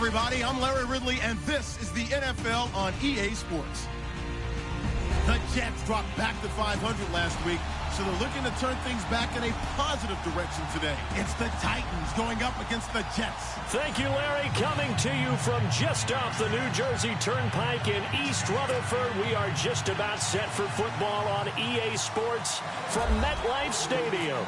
everybody. I'm Larry Ridley, and this is the NFL on EA Sports. The Jets dropped back to 500 last week, so they're looking to turn things back in a positive direction today. It's the Titans going up against the Jets. Thank you, Larry. Coming to you from just off the New Jersey Turnpike in East Rutherford, we are just about set for football on EA Sports from MetLife Stadium.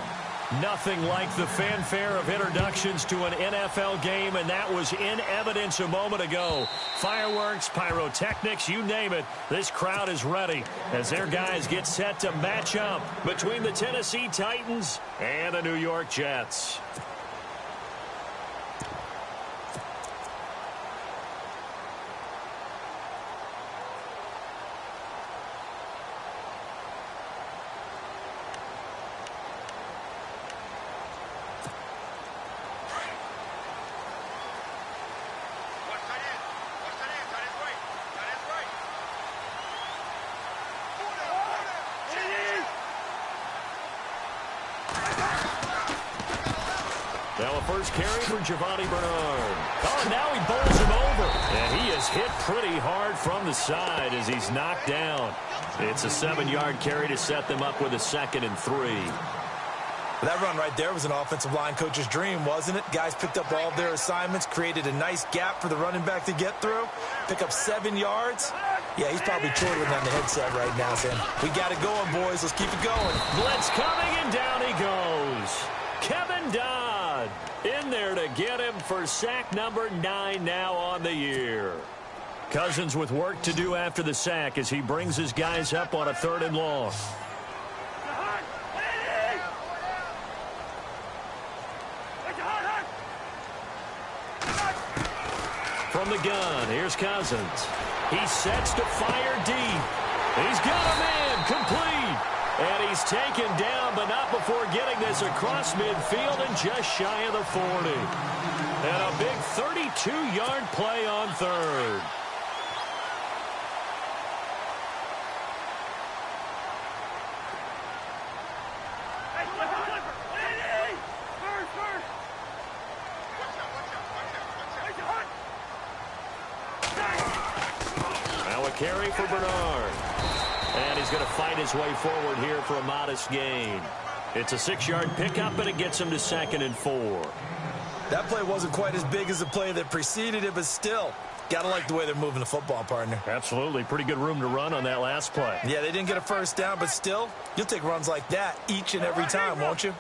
Nothing like the fanfare of introductions to an NFL game, and that was in evidence a moment ago. Fireworks, pyrotechnics, you name it. This crowd is ready as their guys get set to match up between the Tennessee Titans and the New York Jets. Now a first carry for Giovanni Bernard. Oh, and now he bowls him over. And he is hit pretty hard from the side as he's knocked down. It's a 7-yard carry to set them up with a 2nd and 3. That run right there was an offensive line coach's dream, wasn't it? Guys picked up all of their assignments, created a nice gap for the running back to get through, pick up 7 yards. Yeah, he's probably chortling on the headset right now, saying, we got it going, boys. Let's keep it going. Blitz coming, and down he goes. Kevin Dodd in there to get him for sack number 9 now on the year. Cousins with work to do after the sack as he brings his guys up on a 3rd and long. From the gun, here's Cousins. He sets to fire deep. He's got him in, complete. And he's taken down, but not before getting this across midfield and just shy of the 40. And a big 32-yard play on 3rd. Now a carry for Bernard. And he's going to fight his way forward here for a modest gain. It's a 6-yard pickup, and it gets him to 2nd and 4. That play wasn't quite as big as the play that preceded it, but still, got to like the way they're moving the football, partner. Absolutely. Pretty good room to run on that last play. Yeah, they didn't get a first down, but still, you'll take runs like that each and every time, won't you?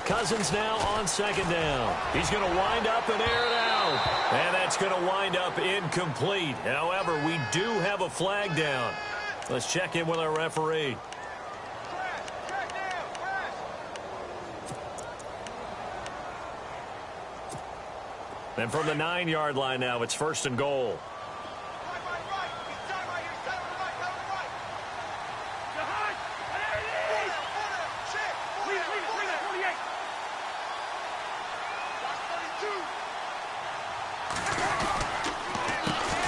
Cousins now on 2nd down. He's going to wind up and air it out. And that's going to wind up incomplete. However, we do have a flag down. Let's check in with our referee. And from the 9-yard line now, it's 1st and goal.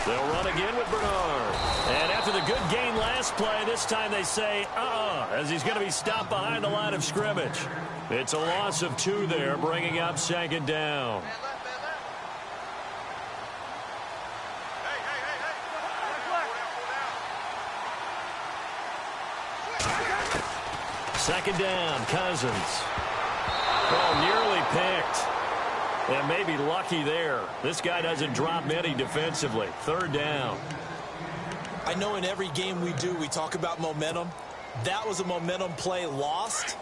They'll run again with Bernard. And after the good gain last play, this time they say, as he's going to be stopped behind the line of scrimmage. It's a loss of 2 there, bringing up 2nd down. Second down, Cousins. Oh, nearly picked. And maybe lucky there. This guy doesn't drop many defensively. 3rd down. I know in every game we do, we talk about momentum. That was a momentum play lost.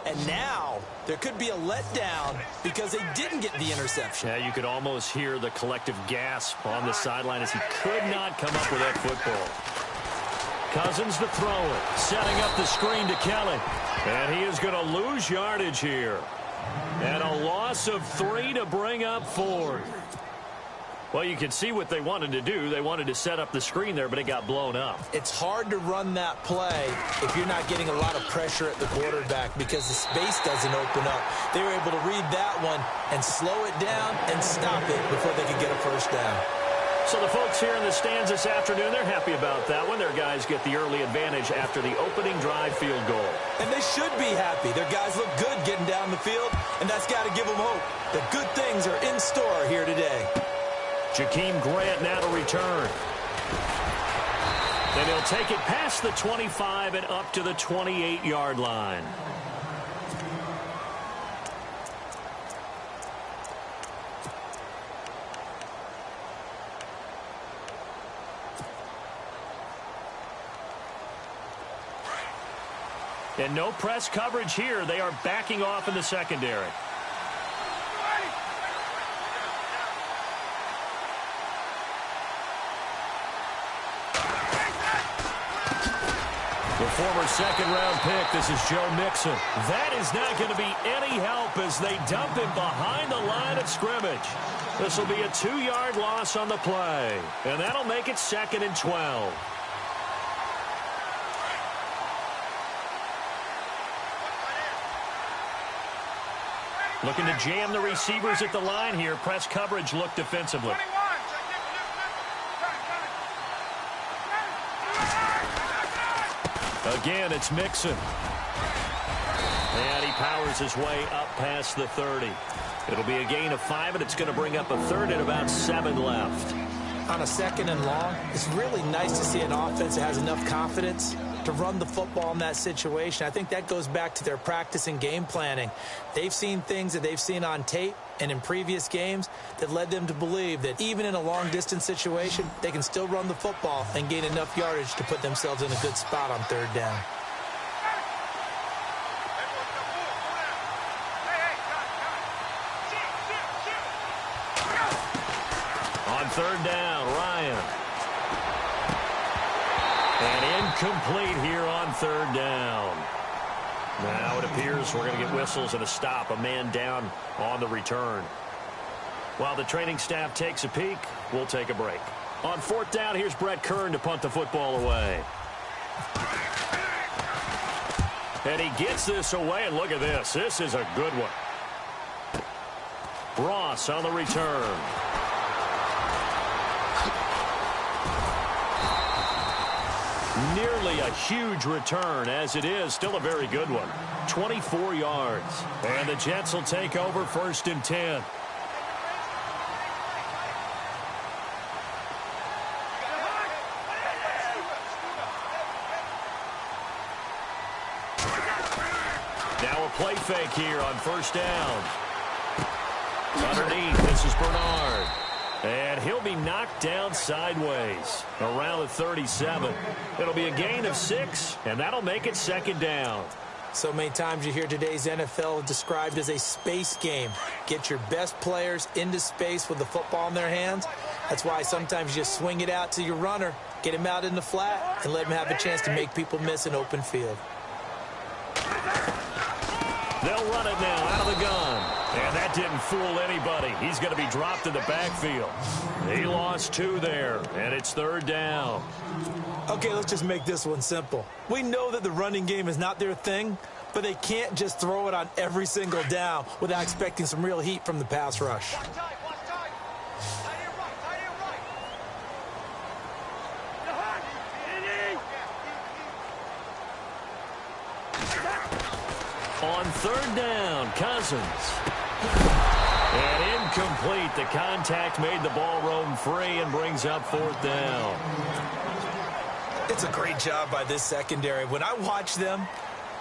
And now there could be a letdown because they didn't get the interception. Yeah, you could almost hear the collective gasp on the sideline as he could not come up with that football. Cousins to throw it. Setting up the screen to Kelly. And he is going to lose yardage here. And a loss of 3 to bring up 4th. Well, you can see what they wanted to do. They wanted to set up the screen there, but it got blown up. It's hard to run that play if you're not getting a lot of pressure at the quarterback because the space doesn't open up. They were able to read that one and slow it down and stop it before they could get a first down. So the folks here in the stands this afternoon, they're happy about that one. Their guys get the early advantage after the opening drive field goal. And they should be happy. Their guys look good getting down the field, and that's got to give them hope that good things are in store here today. Jakeem Grant now to return. Then he'll take it past the 25 and up to the 28-yard line. And no press coverage here. They are backing off in the secondary. The former second-round pick, this is Joe Mixon. That is not going to be any help as they dump him behind the line of scrimmage. This will be a 2-yard loss on the play, and that'll make it 2nd and 12. Looking to jam the receivers at the line here. Press coverage look defensively. Again, it's Mixon. And he powers his way up past the 30. It'll be a gain of 5, and it's going to bring up a 3rd and about 7 left. On a 2nd and long, it's really nice to see an offense that has enough confidence to run the football in that situation. I think that goes back to their practice and game planning. They've seen things that they've seen on tape and in previous games that led them to believe that even in a long-distance situation, they can still run the football and gain enough yardage to put themselves in a good spot on 3rd down. On 3rd down, Ryan. And incomplete here on 3rd down. Now it appears we're going to get whistles and a stop. A man down on the return. While the training staff takes a peek, we'll take a break. On 4th down, here's Brett Kern to punt the football away. And he gets this away, and look at this. This is a good one. Ross on the return. Nearly a huge return, as it is still a very good one. 24 yards. And the Jets will take over 1st and 10. Now a play fake here on 1st down. Underneath, this is Bernard. And he'll be knocked down sideways around the 37. It'll be a gain of 6, and that'll make it 2nd down. So many times you hear today's NFL described as a space game. Get your best players into space with the football in their hands. That's why sometimes you just swing it out to your runner, get him out in the flat, and let him have a chance to make people miss an open field. They'll run it now out of the gun. And that didn't fool anybody. He's going to be dropped in the backfield. He lost 2 there, and it's 3rd down. Okay, let's just make this one simple. We know that the running game is not their thing, but they can't just throw it on every single down without expecting some real heat from the pass rush. On 3rd down, Cousins. And incomplete. The contact made the ball roam free and brings up 4th down. It's a great job by this secondary. When I watch them,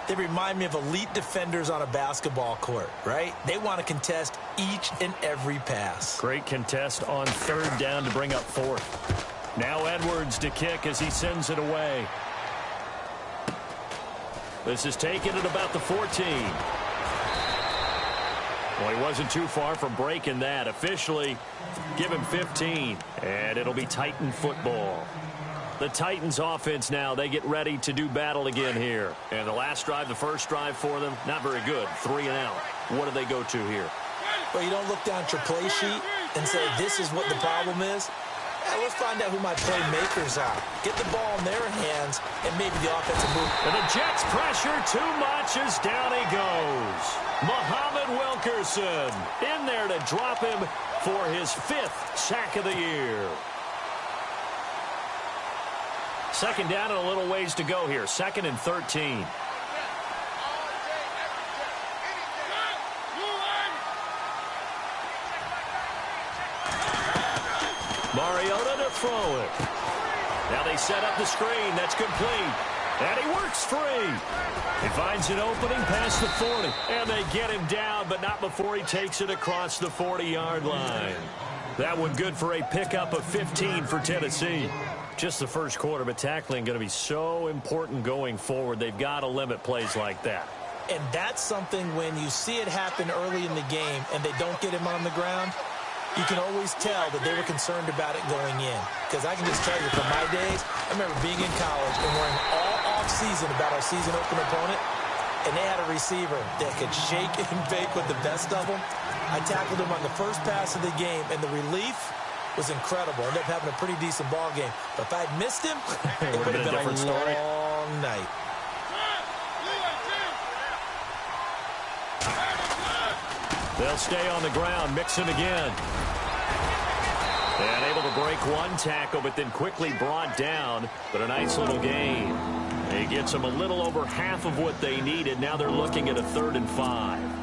they remind me of elite defenders on a basketball court, right? They want to contest each and every pass. Great contest on 3rd down to bring up 4th. Now Edwards to kick as he sends it away. This is taken at about the 14. Well, he wasn't too far from breaking that. Officially, give him 15. And it'll be Titan football. The Titans offense now, they get ready to do battle again here. And the last drive, the first drive for them, not very good. 3 and out. What do they go to here? Well, you don't look down at your play sheet and say, this is what the problem is. Let's find out who my playmakers are. Get the ball in their hands and maybe the offensive move. And the Jets pressure too much as down he goes. Muhammad Wilkerson in there to drop him for his 5th sack of the year. Second down and a little ways to go here. 2nd and 13. Mariota to throw it. Now they set up the screen. That's complete. And he works free. He finds an opening past the 40. And they get him down, but not before he takes it across the 40-yard line. That one good for a pickup of 15 for Tennessee. Just the first quarter, but tackling going to be so important going forward. They've got to limit plays like that. And that's something when you see it happen early in the game and they don't get him on the ground, you can always tell that they were concerned about it going in. Because I can just tell you from my days, I remember being in college and worrying all off-season about our season open opponent, and they had a receiver that could shake and bake with the best of them. I tackled him on the first pass of the game, and the relief was incredible. Ended up having a pretty decent ball game. But if I'd missed him, it would have been a different story. long night. They'll stay on the ground, mix him again. And able to break one tackle, but then quickly brought down. But a nice little gain. It gets them a little over half of what they needed. Now they're looking at a 3rd and 5.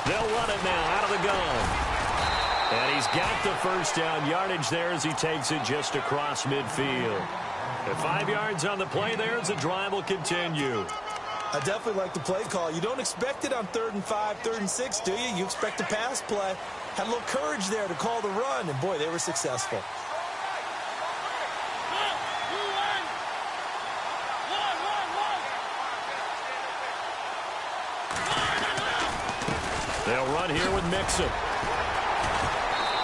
They'll run it now out of the gun. And he's got the first down yardage there as he takes it just across midfield. At 5 yards on the play there as the drive will continue. I definitely like the play call. You don't expect it on 3rd and 5, 3rd and 6, do you? You expect a pass play. Had a little courage there to call the run, and boy, they were successful. They'll run here with Mixon.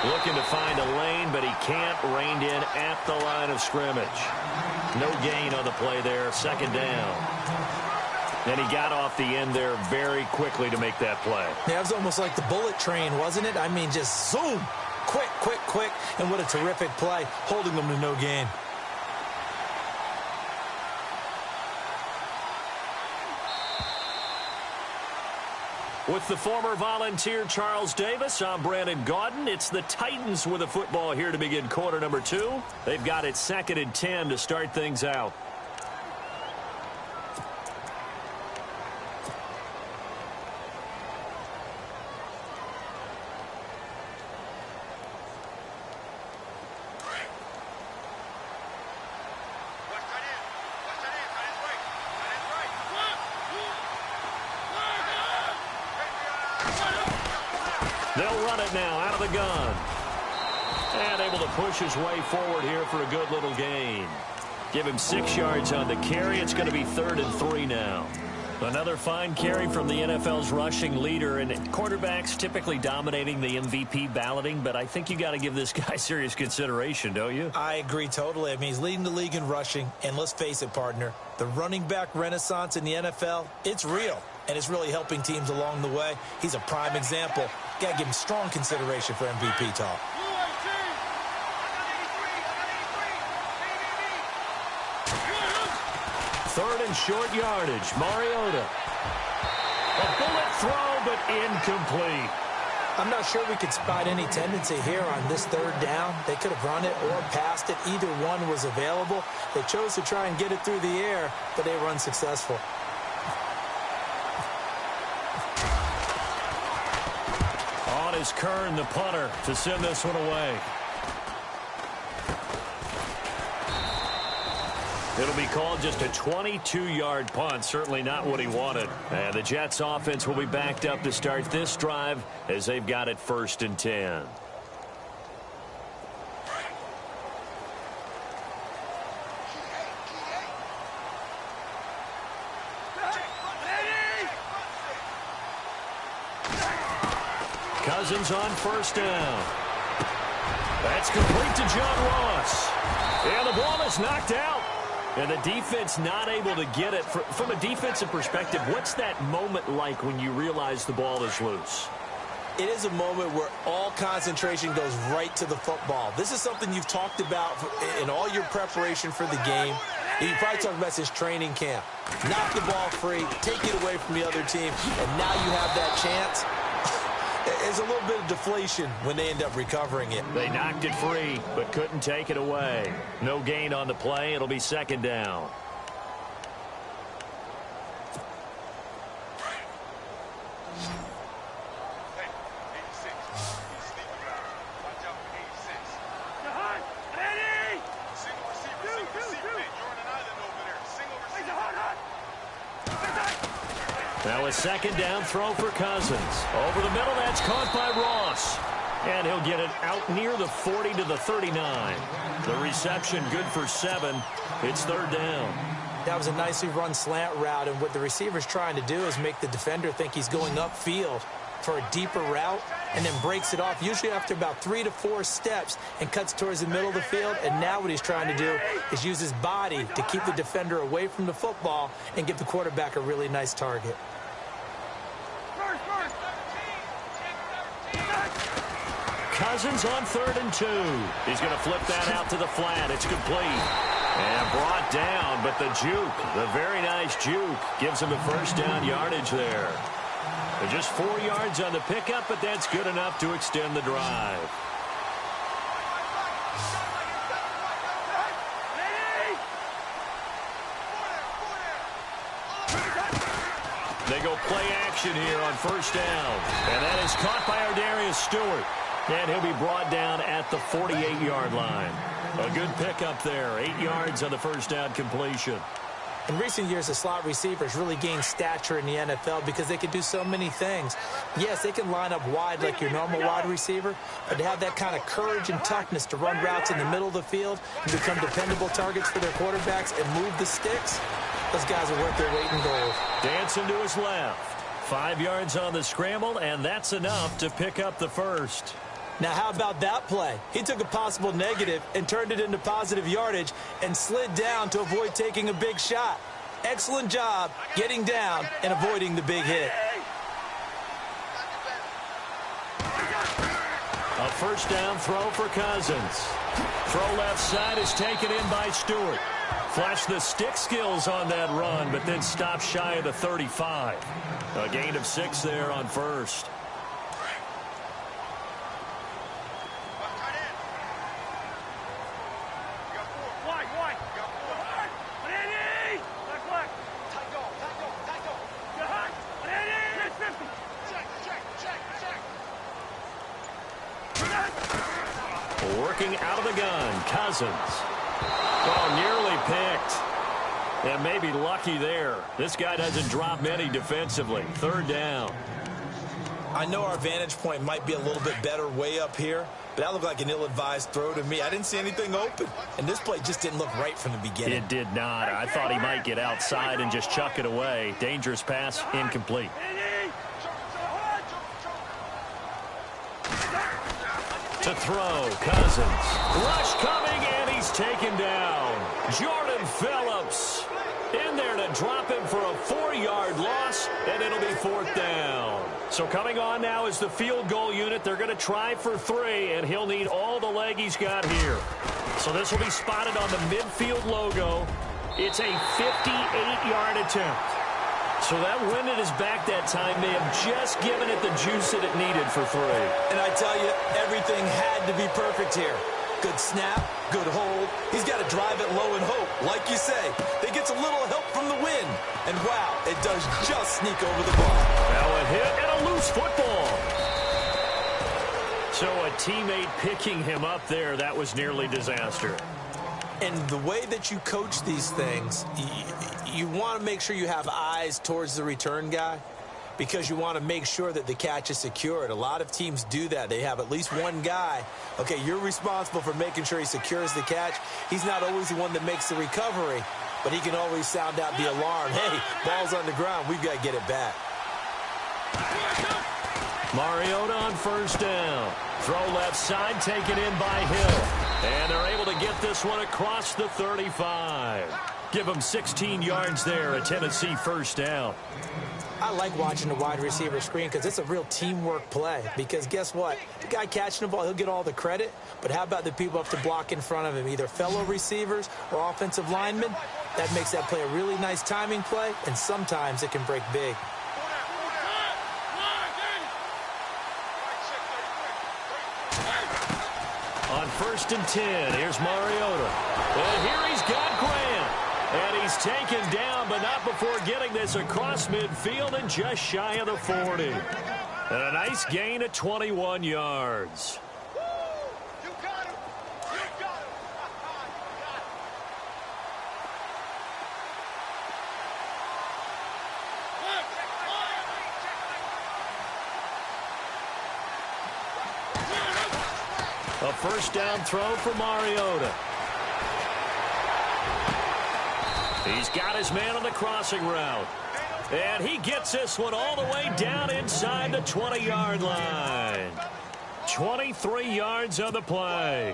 Looking to find a lane, but he can't. Reined in at the line of scrimmage. No gain on the play there. 2nd down. And he got off the end there very quickly to make that play. Yeah, it was almost like the bullet train, wasn't it? I mean, just zoom. Quick, quick, quick. And what a terrific play, holding them to no gain. With the former Volunteer Charles Davis, I'm Brandon Gaudin. It's the Titans with the football here to begin quarter number 2. They've got it 2nd and 10 to start things out. They'll run it now out of the gun. And able to push his way forward here for a good little gain. Give him 6 yards on the carry. It's going to be 3rd and 3 now. Another fine carry from the NFL's rushing leader. And quarterbacks typically dominating the MVP balloting, but I think you got to give this guy serious consideration, don't you? I agree totally. I mean, he's leading the league in rushing. And let's face it, partner, the running back renaissance in the NFL, it's real. And it's really helping teams along the way. He's a prime example. Got to give him strong consideration for MVP talk. Third and short yardage. Mariota. A bullet throw, but incomplete. I'm not sure we could spot any tendency here on this 3rd down. They could have run it or passed it. Either one was available. They chose to try and get it through the air, but they were unsuccessful. On is Kern, the punter, to send this one away. It'll be called just a 22-yard punt. Certainly not what he wanted. And the Jets offense will be backed up to start this drive as they've got it 1st and 10. Cousins on 1st down. That's complete to John Ross. And the ball is knocked out. And the defense not able to get it. From a defensive perspective, what's that moment like when you realize the ball is loose? It is a moment where all concentration goes right to the football. This is something you've talked about in all your preparation for the game. You probably talked about since training camp. Knock the ball free, take it away from the other team, and now you have that chance. There's a little bit of deflation when they end up recovering it. They knocked it free, but couldn't take it away. No gain on the play. It'll be second down. Now a second down throw for Cousins. Over the middle, that's caught by Ross. And he'll get it out near the 40 to the 39. The reception good for 7. It's third down. That was a nicely run slant route, and what the receiver's trying to do is make the defender think he's going upfield for a deeper route and then breaks it off, usually after about 3 to 4 steps, and cuts towards the middle of the field. And now what he's trying to do is use his body to keep the defender away from the football and give the quarterback a really nice target. Cousins on 3rd and 2. He's going to flip that out to the flat. It's complete. And brought down, but the juke, the very nice juke, gives him a first down yardage there. They're just 4 yards on the pickup, but that's good enough to extend the drive. They go play action here on first down. And that is caught by Ardarius Stewart. And he'll be brought down at the 48-yard line. A good pickup there. 8 yards on the first down completion. In recent years, the slot receivers really gained stature in the NFL because they can do so many things. Yes, they can line up wide like your normal wide receiver, but to have that kind of courage and toughness to run routes in the middle of the field and become dependable targets for their quarterbacks and move the sticks, those guys are worth their weight in gold. Dancing to his left. 5 yards on the scramble, and that's enough to pick up the first. Now, how about that play? He took a possible negative and turned it into positive yardage and slid down to avoid taking a big shot. Excellent job getting down and avoiding the big hit. A first down throw for Cousins. Throw left side is taken in by Stewart. Flashed the stick skills on that run, but then stopped shy of the 35. A gain of 6 there on first. Working out of the gun, Cousins. Oh, nearly picked. And maybe lucky there. This guy doesn't drop many defensively. Third down. I know our vantage point might be a little bit better way up here, but that looked like an ill-advised throw to me. I didn't see anything open, and this play just didn't look right from the beginning. It did not. I thought he might get outside and just chuck it away. Dangerous pass, incomplete. To throw, Cousins. Rush coming, and he's taken down. Jordan Phillips in there to drop him for a 4-yard loss, and it'll be fourth down. So coming on now is the field goal unit. They're going to try for 3, and he'll need all the leg he's got here. So this will be spotted on the midfield logo. It's a 58-yard attempt. So that wind at his back that time may have just given it the juice that it needed for 3. And I tell you, everything had to be perfect here. Good snap, good hold. He's got to drive it low and hope. Like you say, they gets a little help from the wind. And wow, it does just sneak over the bar. Now a hit and a loose football. So a teammate picking him up there, that was nearly disaster. And the way that you coach these things, you want to make sure you have eyes towards the return guy because you want to make sure that the catch is secured. A lot of teams do that. They have at least one guy. Okay, you're responsible for making sure he secures the catch. He's not always the one that makes the recovery, but he can always sound out the alarm. Hey, ball's on the ground. We've got to get it back. Mariota on first down. Throw left side, taken in by Hill. And they're able to get this one across the 35. Give him 16 yards there, a Tennessee first down. I like watching the wide receiver screen because it's a real teamwork play. Because guess what? The guy catching the ball, he'll get all the credit. But how about the people up to block in front of him, either fellow receivers or offensive linemen? That makes that play a really nice timing play, and sometimes it can break big. On 1st and 10, here's Mariota. And here he's got Grant. And he's taken down, but not before getting this across midfield and just shy of the 40. And a nice gain of 21 yards. A first down throw for Mariota. He's got his man on the crossing route. And he gets this one all the way down inside the 20-yard line. 23 yards on the play.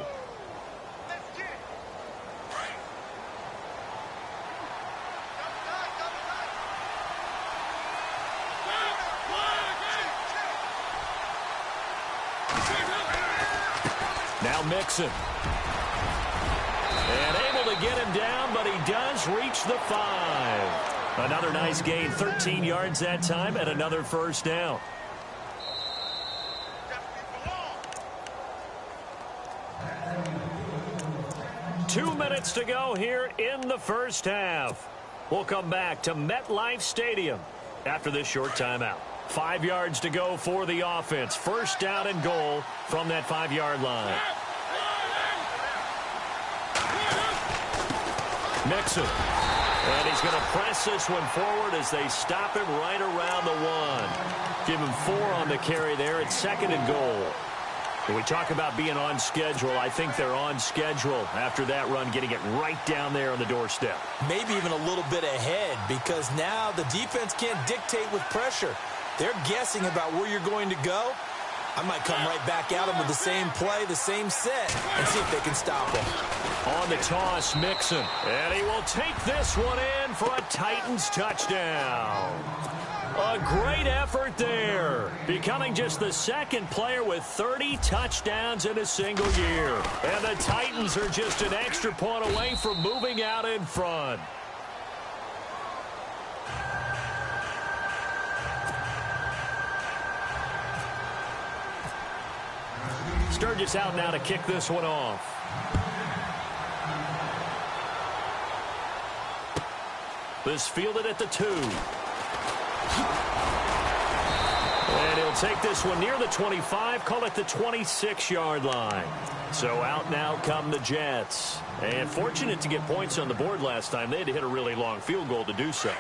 Now Mixon. And able to get him down, but he does reach the 5. Another nice gain, 13 yards that time, and another first down. Two minutes to go here in the first half. We'll come back to MetLife Stadium after this short timeout. 5 yards to go for the offense. First down and goal from that 5-yard line. Mixon. And he's going to press this one forward as they stop him right around the 1. Give him 4 on the carry there. It's 2nd and goal. When we talk about being on schedule, I think they're on schedule after that run, getting it right down there on the doorstep. Maybe even a little bit ahead, because now the defense can't dictate with pressure. They're guessing about where you're going to go. I might come right back at them with the same play, the same set, and see if they can stop them. On the toss, Mixon. And he will take this one in for a Titans touchdown. A great effort there. Becoming just the 2nd player with 30 touchdowns in a single year. And the Titans are just an extra point away from moving out in front. Sturgis out now to kick this one off. This fielded at the 2. And he'll take this one near the 25, call it the 26-yard line. So out now come the Jets. And fortunate to get points on the board last time. They had to hit a really long field goal to do so.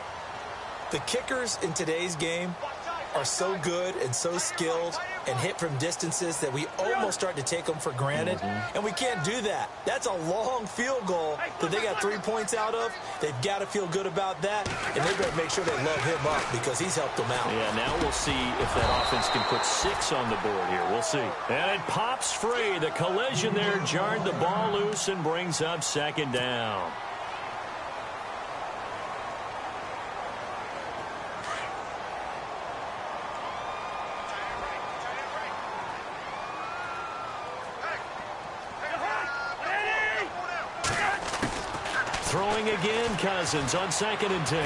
The kickers in today's game are so good and so skilled and hit from distances that we almost start to take them for granted. And we can't do that. That's a long field goal that they got 3 points out of. They've got to feel good about that, and they better make sure they love him up because he's helped them out. Yeah, now we'll see if that offense can put 6 on the board here. We'll see. And it pops free. The collision there jarred the ball loose and brings up 2nd down. Throwing again, Cousins on 2nd and 10.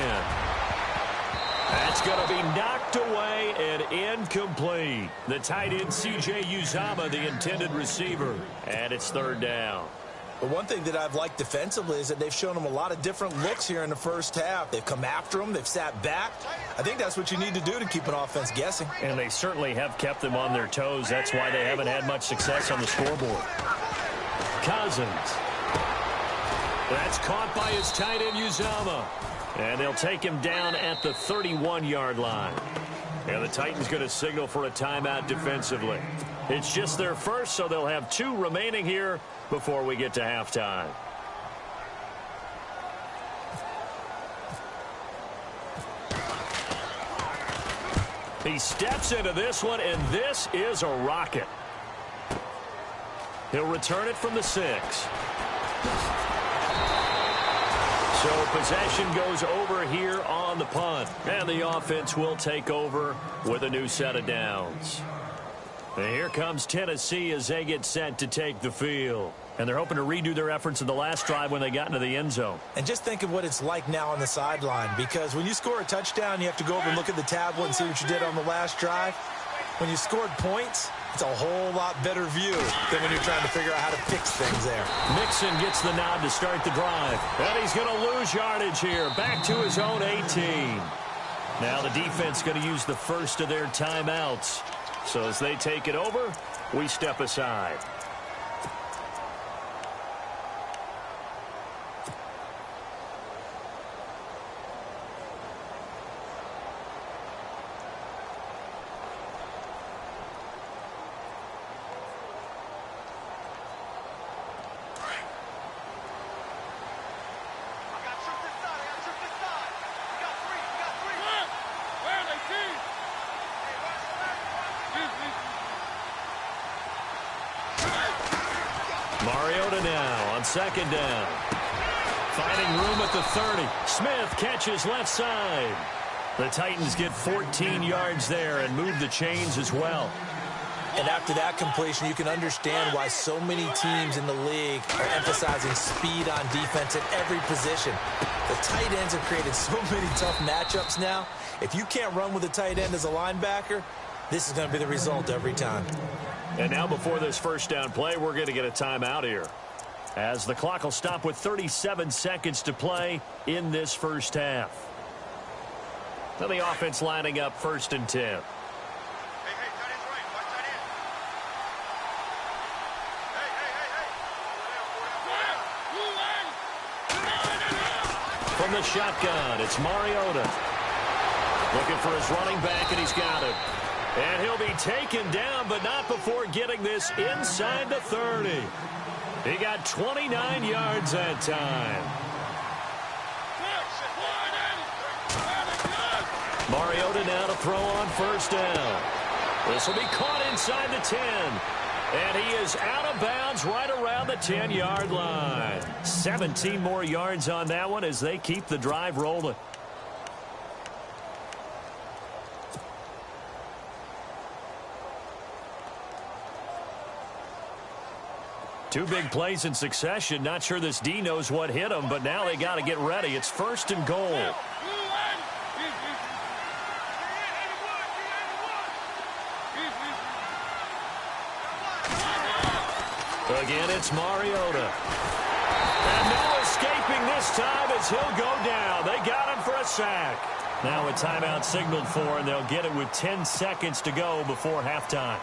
That's going to be knocked away and incomplete. The tight end, C.J. Uzomah, the intended receiver. And it's 3rd down. But one thing that I've liked defensively is that they've shown them a lot of different looks here in the first half. They've come after them. They've sat back. I think that's what you need to do to keep an offense guessing. And they certainly have kept them on their toes. That's why they haven't had much success on the scoreboard. Cousins. That's caught by his tight end, Uzomah. And they'll take him down at the 31-yard line. And the Titans going to signal for a timeout defensively. It's just their first, so they'll have 2 remaining here before we get to halftime. He steps into this one, and this is a rocket. He'll return it from the 6. So possession goes over here on the punt. And the offense will take over with a new set of downs. And here comes Tennessee as they get set to take the field. And they're hoping to redo their efforts in the last drive when they got into the end zone. And just think of what it's like now on the sideline, because when you score a touchdown, you have to go over and look at the tablet and see what you did on the last drive. When you scored points, it's a whole lot better view than when you're trying to figure out how to fix things there. Mixon gets the nod to start the drive. And he's going to lose yardage here. Back to his own 18. Now the defense going to use the first of their timeouts. So as they take it over, we step aside. Mariota now on second down. Finding room at the 30. Smith catches left side. The Titans get 14 yards there and move the chains as well. And after that completion, you can understand why so many teams in the league are emphasizing speed on defense at every position. The tight ends have created so many tough matchups now. If you can't run with a tight end as a linebacker, this is going to be the result every time. And now before this first down play, we're going to get a timeout here, as the clock will stop with 37 seconds to play in this first half. Now the offense lining up 1st and 10. From the shotgun, it's Mariota. Looking for his running back, and he's got it. And he'll be taken down, but not before getting this inside the 30. He got 29 yards that time. Mariota now to throw on first down. This will be caught inside the 10. And he is out of bounds right around the 10-yard line. 17 more yards on that one as they keep the drive rolling. Two big plays in succession. Not sure this D knows what hit him, but now they got to get ready. It's 1st and goal. Again, it's Mariota. And no escaping this time as he'll go down. They got him for a sack. Now a timeout signaled for, and they'll get it with 10 seconds to go before halftime.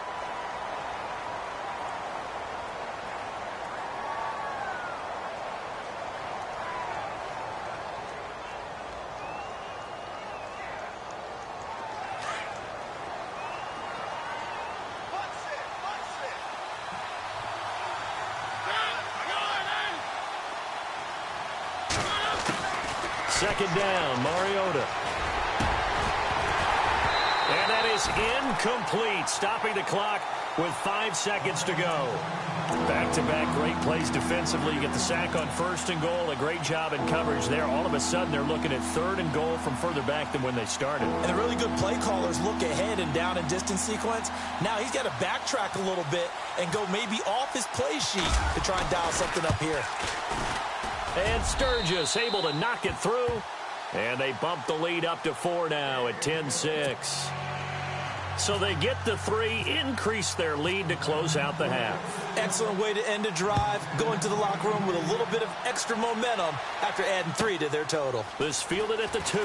Second down, Mariota. And that is incomplete, stopping the clock with 5 seconds to go. Back-to-back great plays defensively. You get the sack on 1st and goal. A great job in coverage there. All of a sudden, they're looking at 3rd and goal from further back than when they started. And the really good play callers look ahead and down and distance sequence. Now he's got to backtrack a little bit and go maybe off his play sheet to try and dial something up here. And Sturgis able to knock it through. And they bump the lead up to 4 now at 10-6. So they get the 3, increase their lead to close out the half. Excellent way to end a drive. Go into the locker room with a little bit of extra momentum after adding 3 to their total. This fielded at the 2.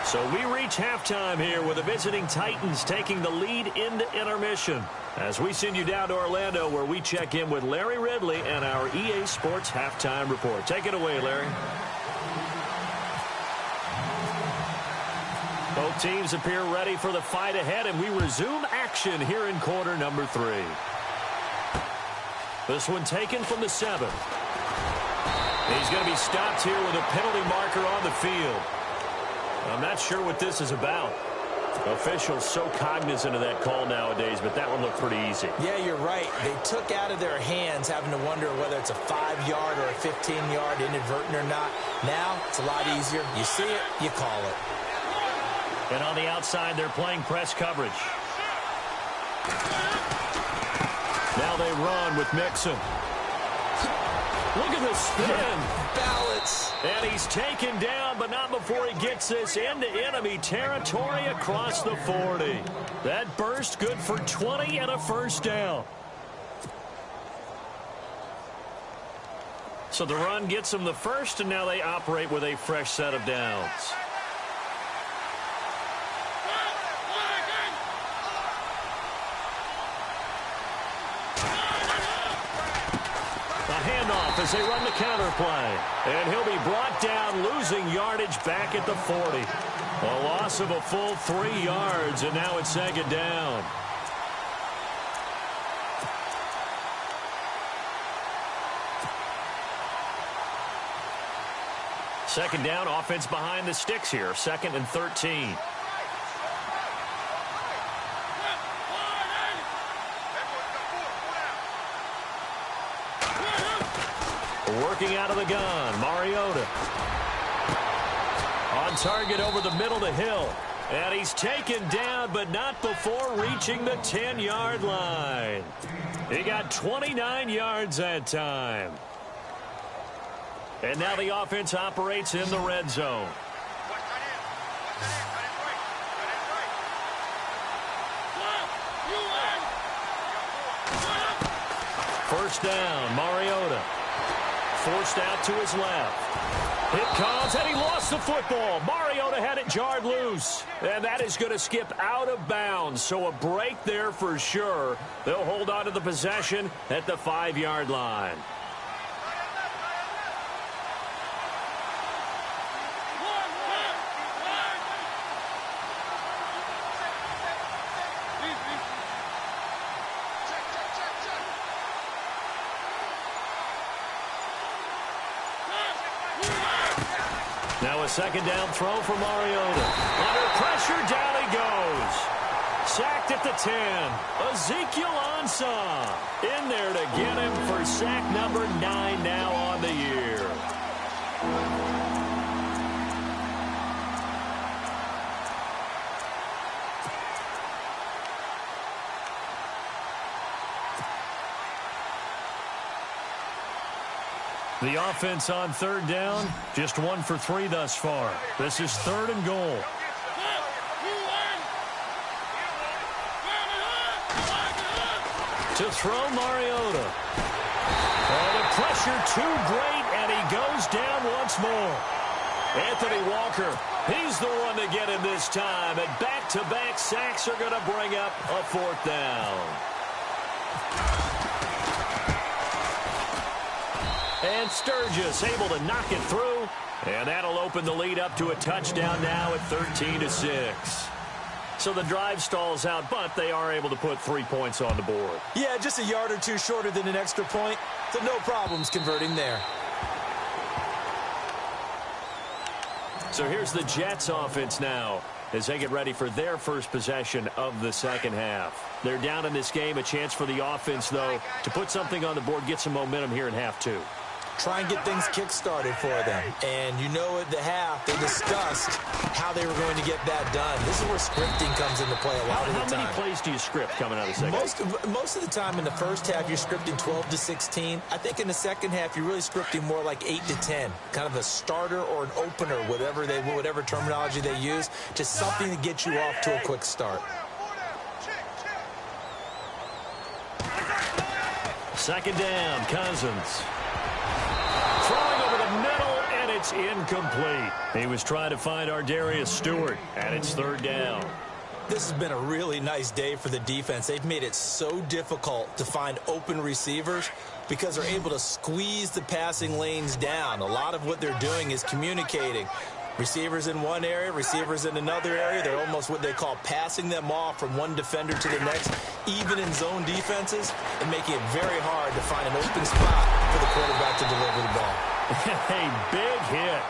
So we reach halftime here with the visiting Titans taking the lead into intermission. As we send you down to Orlando, where we check in with Larry Ridley and our EA Sports Halftime Report. Take it away, Larry. Both teams appear ready for the fight ahead, and we resume action here in quarter number 3. This one taken from the 7. He's going to be stopped here with a penalty marker on the field. I'm not sure what this is about. Officials so cognizant of that call nowadays, but that one looked pretty easy. Yeah, you're right. They took out of their hands having to wonder whether it's a 5-yard or a 15-yard inadvertent or not. Now, it's a lot easier. You see it, you call it. And on the outside, they're playing press coverage. Now they run with Mixon. Look at the spin. Balance. And he's taken down, but not before he gets this into enemy territory across the 40. That burst good for 20 and a first down. So the run gets them the first, and now they operate with a fresh set of downs. As they run the counter play. And he'll be brought down, losing yardage back at the 40. A loss of a full 3 yards, and now it's second down. Second down, offense behind the sticks here. 2nd and 13. Working out of the gun, Mariota. On target over the middle to Hill. And he's taken down, but not before reaching the 10-yard line. He got 29 yards that time. And now the offense operates in the red zone. First down, Mariota. Forced out to his left. It comes, and he lost the football. Mariota had it jarred loose. And that is going to skip out of bounds. So a break there for sure. They'll hold on to the possession at the 5-yard line. Now a second down throw for Mariota. Under pressure, down he goes. Sacked at the 10. Ezekiel Ansah in there to get him for sack number 9 now on the year. The offense on third down, just 1 for 3 thus far. This is 3rd and goal. To throw Mariota. Oh, the pressure too great, and he goes down once more. Anthony Walker, he's the one to get him this time. And back-to-back sacks are going to bring up a 4th down. And Sturgis able to knock it through. And that'll open the lead up to a touchdown now at 13-6. So the drive stalls out, but they are able to put 3 points on the board. Yeah, just a yard or 2 shorter than an extra point. So no problems converting there. So here's the Jets offense now as they get ready for their first possession of the second half. They're down in this game. A chance for the offense, though, to put something on the board, get some momentum here in half 2. Try and get things kick-started for them. And you know at the half, they discussed how they were going to get that done. This is where scripting comes into play a lot of the time. How many plays do you script coming out of the second half? Most of the time in the first half, you're scripting 12 to 16. I think in the second half, you're really scripting more like 8 to 10. Kind of a starter or an opener, whatever terminology they use. Just something to get you off to a quick start. Second down, Cousins. Throwing over the middle, and it's incomplete. He was trying to find Ardarius Stewart, and it's 3rd down. This has been a really nice day for the defense. They've made it so difficult to find open receivers because they're able to squeeze the passing lanes down. A lot of what they're doing is communicating. Receivers in one area, receivers in another area. They're almost what they call passing them off from one defender to the next, even in zone defenses, and making it very hard to find an open spot for the quarterback to deliver the ball. A big hit.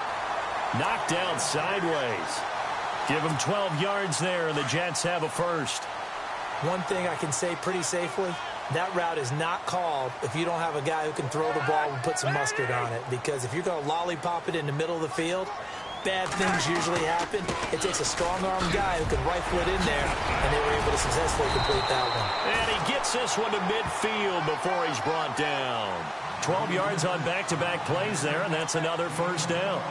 Knocked down sideways. Give them 12 yards there, and the Jets have a first. One thing I can say pretty safely, that route is not called if you don't have a guy who can throw the ball and put some mustard on it. Because if you're going to lollipop it in the middle of the field, bad things usually happen. It takes a strong-armed guy who can rifle it in there, and they were able to successfully complete that one. And he gets this one to midfield before he's brought down. 12 yards on back-to-back plays there, and that's another first down.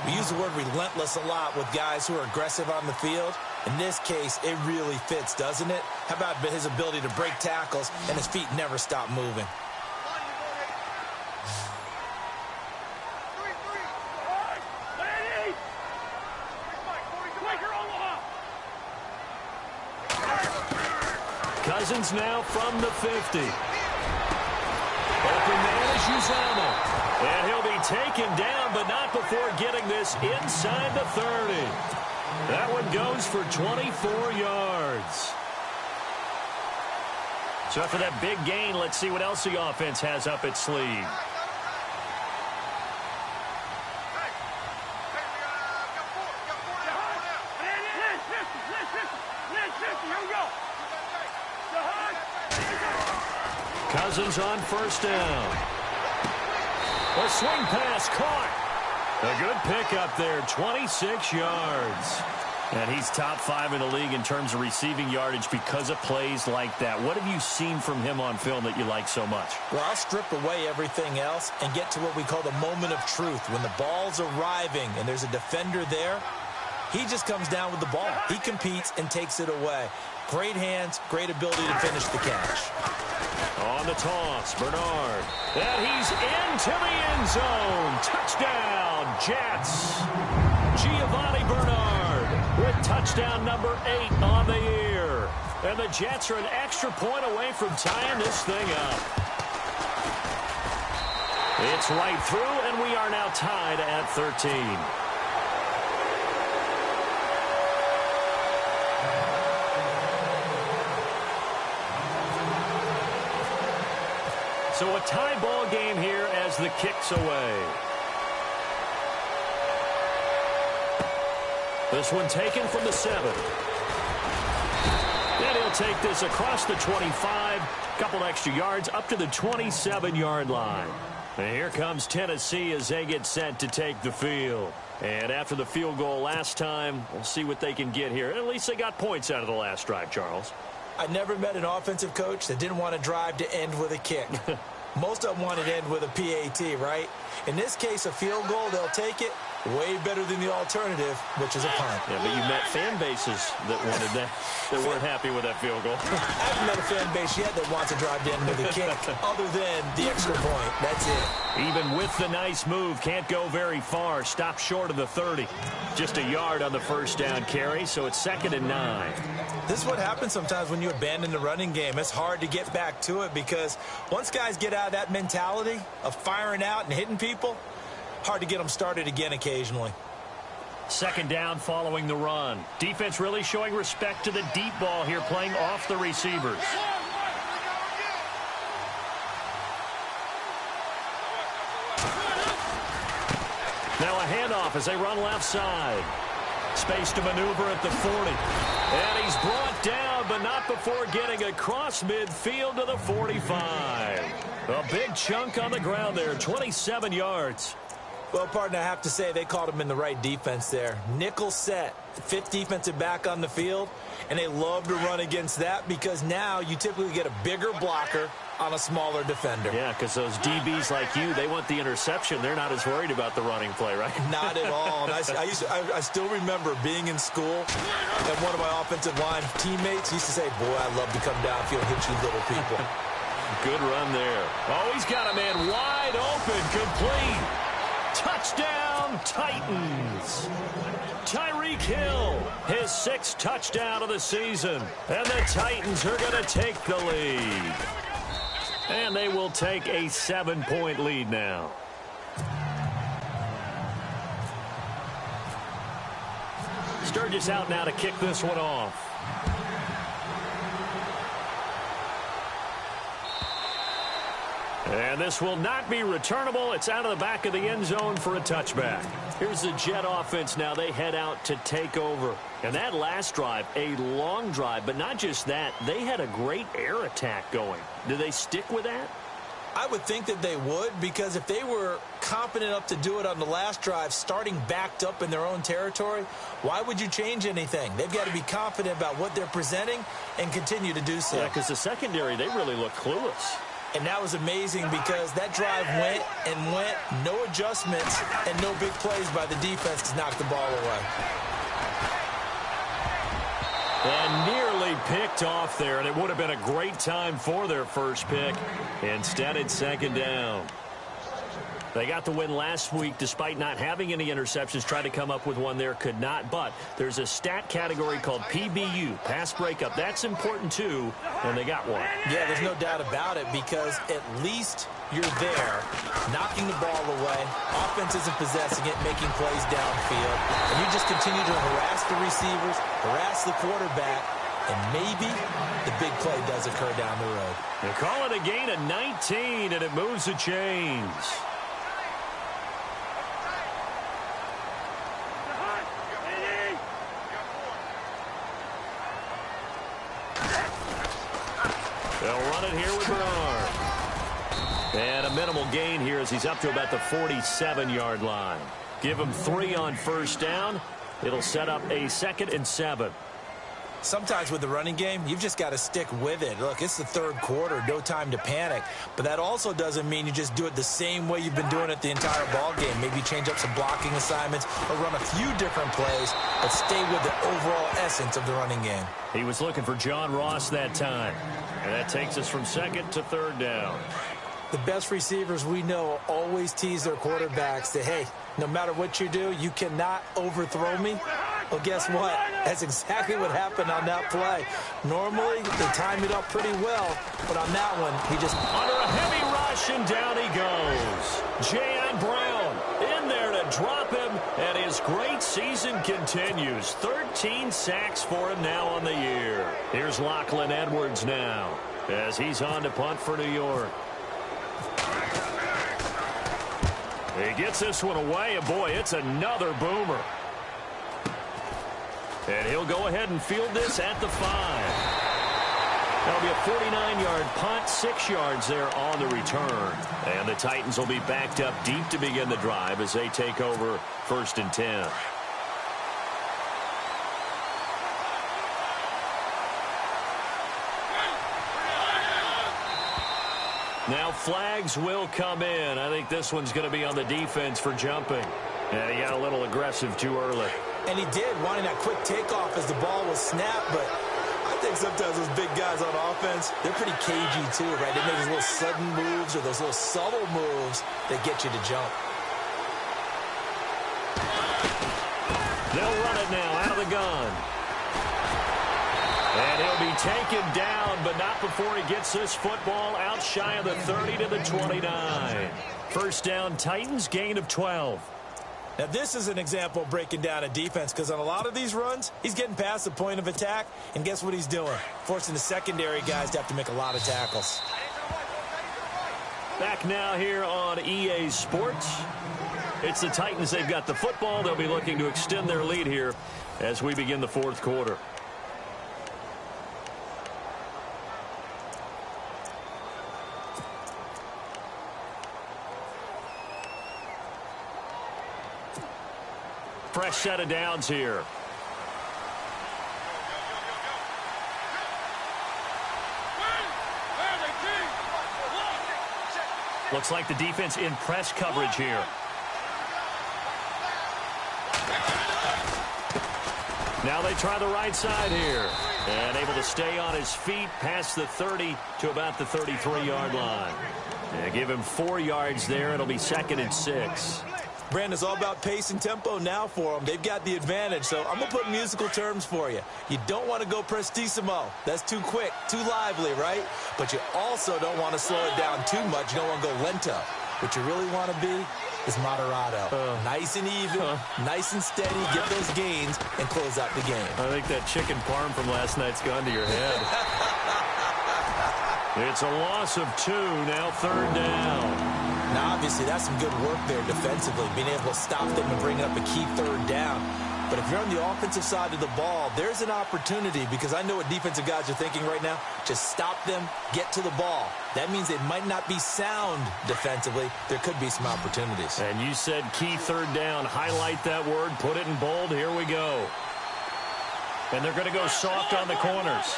We use the word relentless a lot with guys who are aggressive on the field. In this case, it really fits, doesn't it? How about his ability to break tackles and his feet never stop moving? Cousins now from the 50. Open man is Uzama. And he'll be taken down, but not before getting this inside the 30. That one goes for 24 yards. So after that big gain, let's see what else the offense has up its sleeve. Cousins on first down. A swing pass caught. A good pickup there, 26 yards. And he's top 5 in the league in terms of receiving yardage because of plays like that. What have you seen from him on film that you like so much? Well, I'll strip away everything else and get to what we call the moment of truth. When the ball's arriving and there's a defender there, he just comes down with the ball. He competes and takes it away. Great hands, great ability to finish the catch. On the toss, Bernard. And he's into the end zone. Touchdown, Jets. Giovanni Bernard with touchdown number 8 on the year. And the Jets are an extra point away from tying this thing up. It's right through, and we are now tied at 13. So a tie ball game here as the kick's away. This one taken from the 7. And he'll take this across the 25. Couple extra yards up to the 27-yard line. And here comes Tennessee as they get set to take the field. And after the field goal last time, we'll see what they can get here. At least they got points out of the last drive, Charles. I never met an offensive coach that didn't want to drive to end with a kick. Most of them wanted to end with a PAT, right? In this case, a field goal, they'll take it. Way better than the alternative, which is a punt. Yeah, but you met fan bases that wanted that, that weren't happy with that field goal. I haven't met a fan base yet that wants to drive to end with a kick, other than the extra point. That's it. Even with the nice move, can't go very far. Stop short of the 30. Just a yard on the first down carry, so it's 2nd and 9. This is what happens sometimes when you abandon the running game. It's hard to get back to it because once guys get out of that mentality of firing out and hitting people, hard to get them started again occasionally. 2nd down following the run. Defense really showing respect to the deep ball here, playing off the receivers. Now a handoff as they run left side. Space to maneuver at the 40. And he's brought down, but not before getting across midfield to the 45. A big chunk on the ground there, 27 yards. Well, partner, I have to say they called him in the right defense there. Nickel set, 5th defensive back on the field, and they love to run against that because now you typically get a bigger blocker on a smaller defender. Yeah, because those DBs like you, they want the interception. They're not as worried about the running play, right? Not at all. And I still remember being in school, and one of my offensive line teammates used to say, boy, I love to come downfield and hit you little people. Good run there. Oh, he's got a man wide open, complete. Touchdown, Titans. Tyreek Hill, his 6th touchdown of the season. And the Titans are going to take the lead. And they will take a 7-point lead now. Sturgis out now to kick this one off. And this will not be returnable. It's out of the back of the end zone for a touchback. Here's the Jet offense now. They head out to take over. And that last drive, a long drive, but not just that. They had a great air attack going. Do they stick with that? I would think that they would, because if they were confident enough to do it on the last drive, starting backed up in their own territory, why would you change anything? They've got to be confident about what they're presenting and continue to do so. Yeah, because the secondary, they really look clueless. And that was amazing because that drive went and went, no adjustments, and no big plays by the defense to knock the ball away. And nearly picked off there, and it would have been a great time for their first pick. Instead, it's second down. They got the win last week despite not having any interceptions. Tried to come up with one there, could not. But there's a stat category called PBU, pass breakup. That's important, too, and they got one. Yeah, there's no doubt about it, because at least you're there, knocking the ball away. Offense isn't possessing it, making plays downfield. And you just continue to harass the receivers, harass the quarterback, and maybe the big play does occur down the road. They call it a gain of 19, and it moves the chains. They'll run it here with Bernard. And a minimal gain here as he's up to about the 47-yard line. Give him 3 on first down. It'll set up a 2nd and 7. Sometimes with the running game, you've just got to stick with it. Look, it's the third quarter, no time to panic. But that also doesn't mean you just do it the same way you've been doing it the entire ball game. Maybe change up some blocking assignments or run a few different plays, but stay with the overall essence of the running game. He was looking for John Ross that time. And that takes us from 2nd to 3rd down. The best receivers we know always tease their quarterbacks that, hey, no matter what you do, you cannot overthrow me. Well, guess what? That's exactly what happened on that play. Normally, they time it up pretty well, but on that one, he just... Under a heavy rush, and down he goes. J.on. Brown in there to drop him, and his great season continues. 13 sacks for him now on the year. Here's Lachlan Edwards now as he's on to punt for New York. He gets this one away, and boy, it's another boomer. And he'll go ahead and field this at the 5. That'll be a 49-yard punt, 6 yards there on the return. And the Titans will be backed up deep to begin the drive as they take over 1st and 10. Now flags will come in. I think this one's going to be on the defense for jumping. And he got a little aggressive too early. And he did, wanting that quick takeoff as the ball was snapped. But I think sometimes those big guys on offense, they're pretty cagey too, right? They make those little sudden moves or those little subtle moves that get you to jump. They'll run it now out of the gun. And he'll be taken down, but not before he gets this football out shy of the 30 to the 29. First down, Titans, gain of 12. Now, this is an example of breaking down a defense, because on a lot of these runs, he's getting past the point of attack, and guess what he's doing? Forcing the secondary guys to have to make a lot of tackles. Back now here on EA Sports. It's the Titans. They've got the football. They'll be looking to extend their lead here as we begin the 4th quarter. Fresh set of downs here. Looks like the defense in press coverage here. Now they try the right side here. And able to stay on his feet past the 30 to about the 33-yard line. And give him 4 yards there. It'll be 2nd and 6. Brandon, it's all about pace and tempo now for them. They've got the advantage, so I'm going to put musical terms for you. You don't want to go prestissimo. That's too quick, too lively, right? But you also don't want to slow it down too much. You don't want to go lento. What you really want to be is moderato. Nice and even, nice and steady, get those gains, and close out the game. I think that chicken parm from last night's gone to your head. It's a loss of 2, now 3rd down. Now, obviously, that's some good work there defensively, being able to stop them and bring up a key 3rd down. But if you're on the offensive side of the ball, there's an opportunity, because I know what defensive guys are thinking right now. Just stop them, get to the ball. That means it might not be sound defensively. There could be some opportunities. And you said key 3rd down. Highlight that word, put it in bold. Here we go. And they're going to go soft on the corners.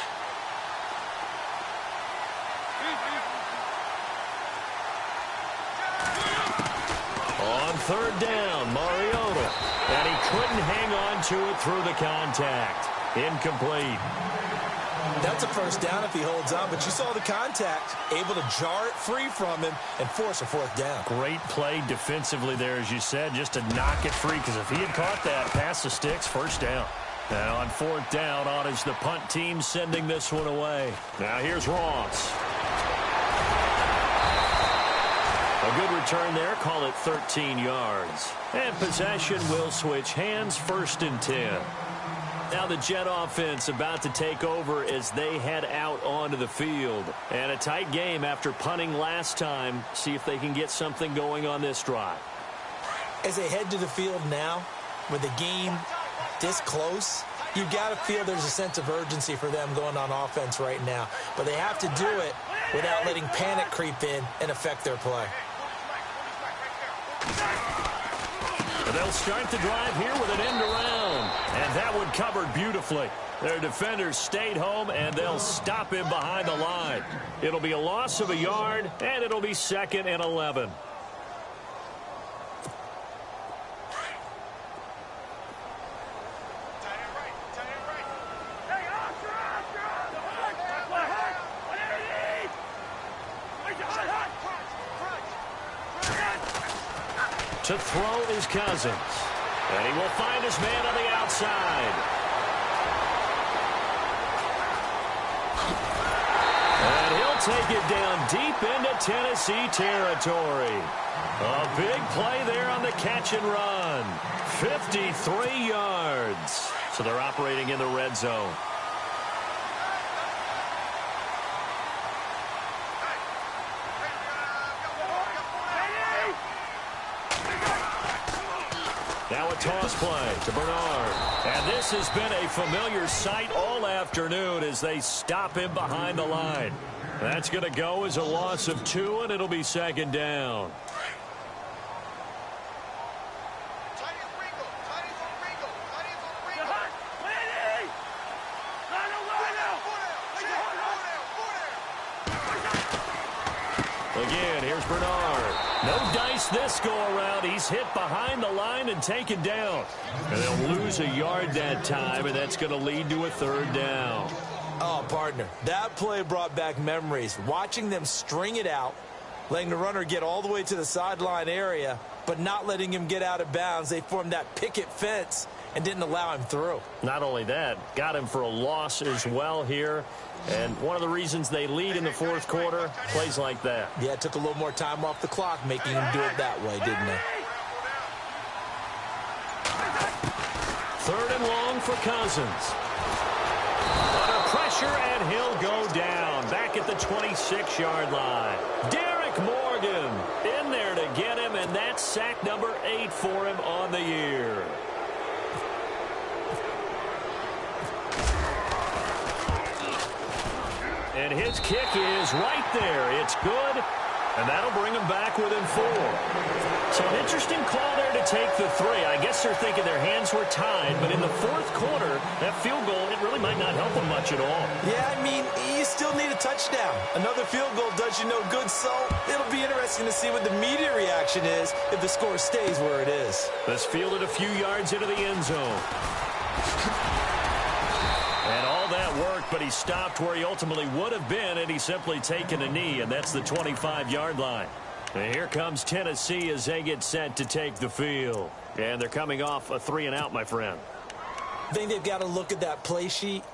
On 3rd down, Mariota. And he couldn't hang on to it through the contact. Incomplete. That's a 1st down if he holds on, but you saw the contact. Able to jar it free from him and force a 4th down. Great play defensively there, as you said, just to knock it free, because if he had caught that, pass the sticks, 1st down. Now on 4th down, on is the punt team sending this one away. Now here's Ross. A good return there, call it 13 yards. And possession will switch hands, 1st and 10. Now the Jet offense about to take over as they head out onto the field. And a tight game after punting last time. See if they can get something going on this drive. As they head to the field now, with the game this close, you've got to feel there's a sense of urgency for them going on offense right now. But they have to do it without letting panic creep in and affect their play. They'll start the drive here with an end around. And that one covered beautifully. Their defenders stayed home, and they'll him behind the line. It'll be a loss of a yard, and it'll be 2nd and 11. To throw is Cousins. And he will find his man on the outside. And he'll take it down deep into Tennessee territory. A big play there on the catch and run. 53 yards. So they're operating in the red zone. Now a toss play to Bernard. And this has been a familiar sight all afternoon as they stop him behind the line. That's going to go as a loss of 2, and it'll be 2nd down. Again, here's Bernard. No dice this go-around. He's hit behind the line and taken down. And they'll lose a yard that time, and that's going to lead to a 3rd down. Oh, partner, that play brought back memories. Watching them string it out, letting the runner get all the way to the sideline area, but not letting him get out of bounds. They formed that picket fence and didn't allow him through. Not only that, got him for a loss as well here. And one of the reasons they lead in the 4th quarter, plays like that. Yeah, it took a little more time off the clock, making him do it that way, didn't it? 3rd and long for Cousins. Under pressure, and he'll go down. Back at the 26-yard line. Derek Morgan in there to get him, and that's sack number 8 for him on the year. And his kick is right there. It's good, and that'll bring him back within 4. So an interesting call there to take the 3. I guess they're thinking their hands were tied, but in the 4th quarter, that field goal, it really might not help them much at all. Yeah, I mean, you still need a touchdown. Another field goal does you no good, so it'll be interesting to see what the media reaction is if the score stays where it is. This fielded a few yards into the end zone. And all that worked, but he stopped where he ultimately would have been, and he's simply taken a knee, and that's the 25-yard line. And here comes Tennessee as they get set to take the field. And they're coming off a 3-and-out, my friend. I think they've got to look at that play sheet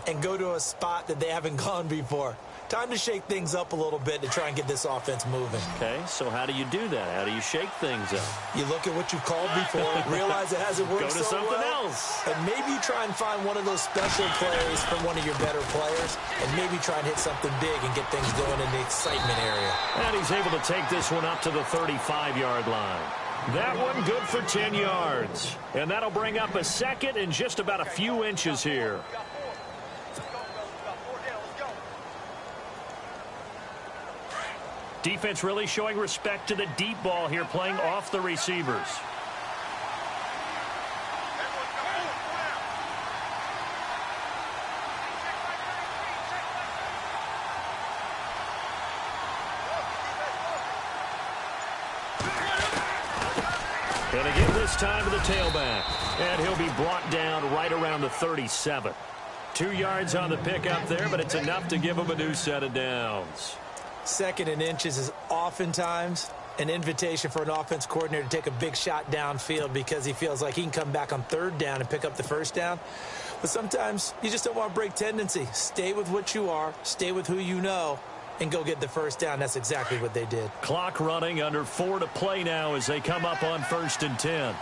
and go to a spot that they haven't gone before. Time to shake things up a little bit to try and get this offense moving. Okay, so how do you do that? How do you shake things up? You look at what you've called before, realize it hasn't worked Go to so something well, else. and maybe try and find one of those special plays from one of your better players, and maybe try and hit something big and get things going in the excitement area. And he's able to take this one up to the 35-yard line. That one good for 10 yards. And that'll bring up a second and just about a few inches here. Defense really showing respect to the deep ball here, playing off the receivers. And again this time to the tailback. And he'll be brought down right around the 37. 2 yards on the pickup there, but it's enough to give him a new set of downs. Second and inches is oftentimes an invitation for an offense coordinator to take a big shot downfield because he feels like he can come back on third down and pick up the first down. But sometimes you just don't want to break tendency. Stay with what you are, stay with who you know, and go get the first down. That's exactly what they did. Clock running, under 4 to play now as they come up on 1st and 10.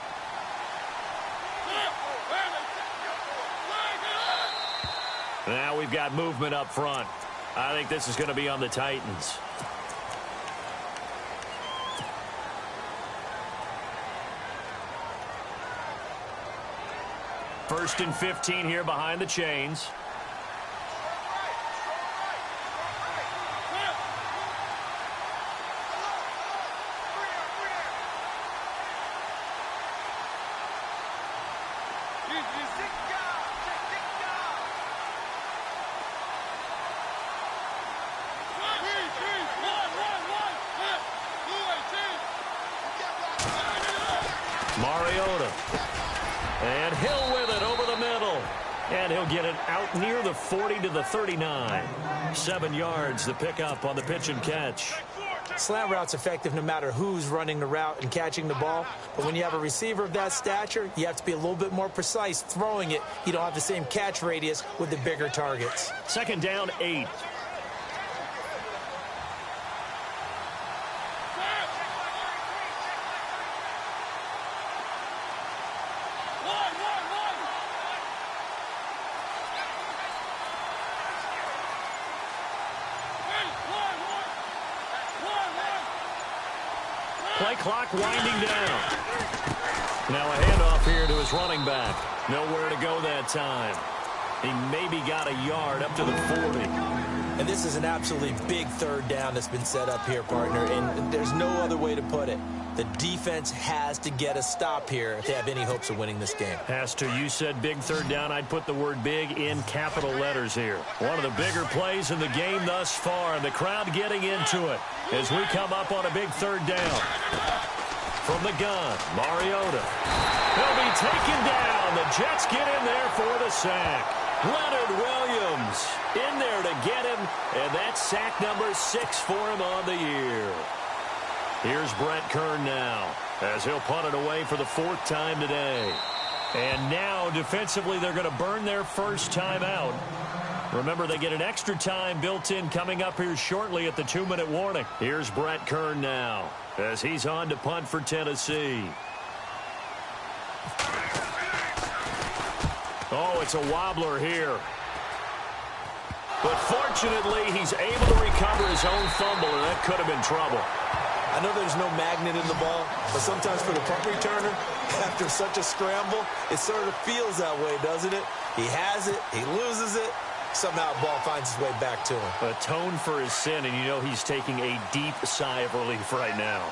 Now we've got movement up front. I think this is going to be on the Titans. First and 15 here behind the chains. And Hill with it over the middle. And he'll get it out near the 40 to the 39. 7 yards to pick up on the pitch and catch. Slant route's effective no matter who's running the route and catching the ball. But when you have a receiver of that stature, you have to be a little bit more precise throwing it. You don't have the same catch radius with the bigger targets. 2nd down, 8. Play clock winding down. Now a handoff here to his running back. Nowhere to go that time. He maybe got a yard up to the 40. And this is an absolutely big third down that's been set up here, partner. And there's no other way to put it. The defense has to get a stop here if they have any hopes of winning this game. Has to. You said big third down. I'd put the word big in capital letters here. One of the bigger plays in the game thus far. And the crowd getting into it as we come up on a big third down. From the gun, Mariota. He'll be taken down. The Jets get in there for the sack. Leonard Williams in there to get him. And that's sack number 6 for him on the year. Here's Brett Kern now as he'll punt it away for the 4th time today. And now defensively they're going to burn their first time out. Remember, they get an extra time built in coming up here shortly at the 2-minute warning. Here's Brett Kern now as he's on to punt for Tennessee. Oh, it's a wobbler here. But fortunately, he's able to recover his own fumble, and that could have been trouble. I know there's no magnet in the ball, but sometimes for the punt returner, after such a scramble, it sort of feels that way, doesn't it? He has it, he loses it, somehow the ball finds its way back to him. Atone for his sin, and you know he's taking a deep sigh of relief right now.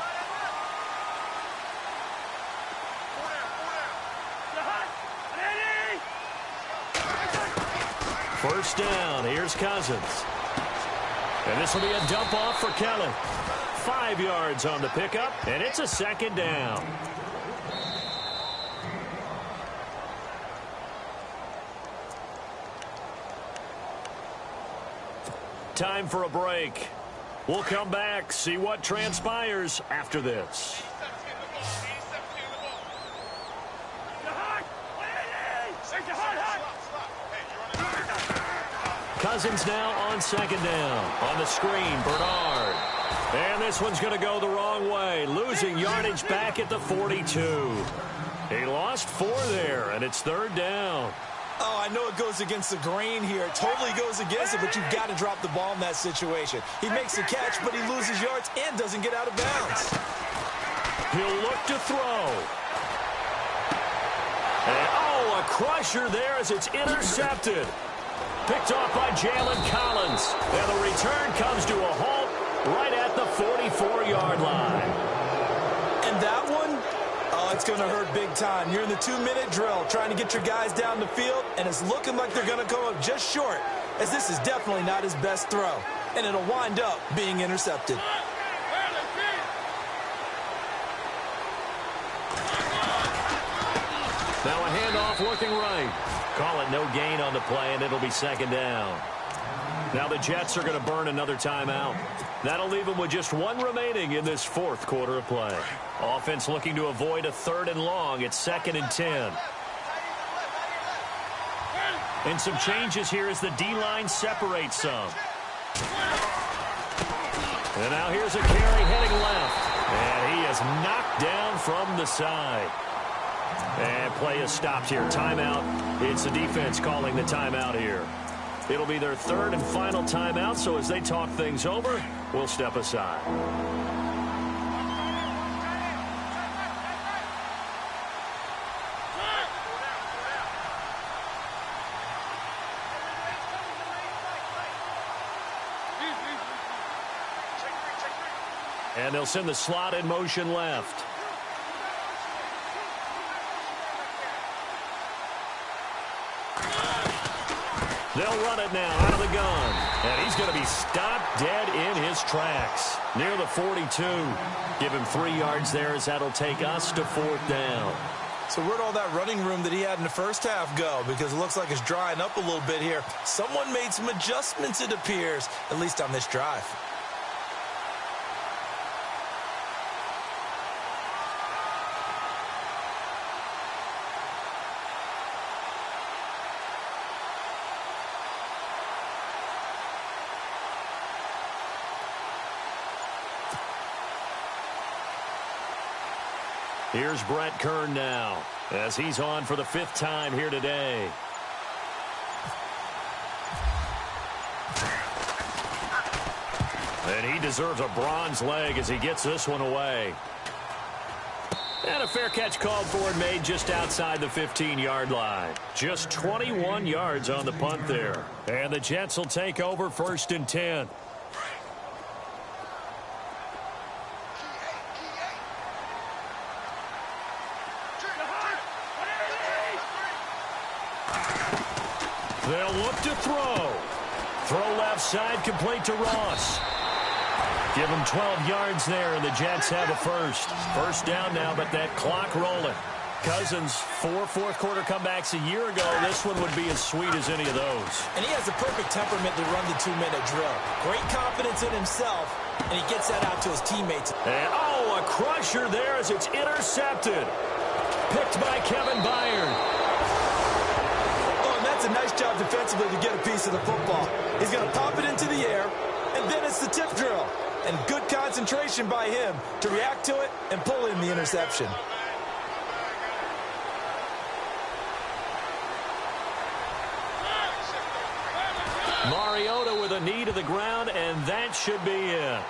First down, here's Cousins. And this will be a dump off for Kelly. 5 yards on the pickup, and it's a 2nd down. Time for a break. We'll come back, see what transpires after this. Cousins now on second down. On the screen, Bernard. And this one's going to go the wrong way. Losing yardage back at the 42. He lost 4 there, and it's third down. Oh, I know it goes against the grain here. It totally goes against it, but you've got to drop the ball in that situation. He makes the catch, but he loses yards and doesn't get out of bounds. He'll look to throw. And, oh, a crusher there as it's intercepted. Picked off by Jalen Collins. And the return comes to a halt right at the 44-yard line. And that one, oh, it's going to hurt big time. You're in the 2-minute drill trying to get your guys down the field, and it's looking like they're going to come up just short, as this is definitely not his best throw. And it'll wind up being intercepted. Now a handoff looking right. Call it no gain on the play, and it'll be second down. Now the Jets are going to burn another timeout. That'll leave them with just 1 remaining in this fourth quarter of play. Offense looking to avoid a 3rd and long. It's 2nd and 10. And some changes here as the D-line separates some. And now here's a carry heading left. And he is knocked down from the side. And play is stopped here. Timeout. It's the defense calling the timeout here. It'll be their 3rd and final timeout, so as they talk things over, we'll step aside. And they'll send the slot in motion left. They'll run it now out of the gun. And he's going to be stopped dead in his tracks. Near the 42. Give him 3 yards there as that'll take us to 4th down. So where'd all that running room that he had in the first half go? Because it looks like it's drying up a little bit here. Someone made some adjustments, it appears, at least on this drive. Here's Brett Kern now as he's on for the 5th time here today. And he deserves a bronze leg as he gets this one away. And a fair catch called for and made just outside the 15-yard line. Just 21 yards on the punt there. And the Jets will take over 1st and 10. They'll look to throw. Throw left side, complete to Ross. Give him 12 yards there, and the Jets have a first. 1st down now, but that clock rolling. Cousins, 4 fourth-quarter comebacks a year ago. This one would be as sweet as any of those. And he has a perfect temperament to run the 2-minute drill. Great confidence in himself, and he gets that out to his teammates. And, oh, a crusher there as it's intercepted. Picked by Kevin Byard. That's a nice job defensively to get a piece of the football. He's going to pop it into the air, and then it's the tip drill. And good concentration by him to react to it and pull in the interception. Mariota with a knee to the ground, and that should be it.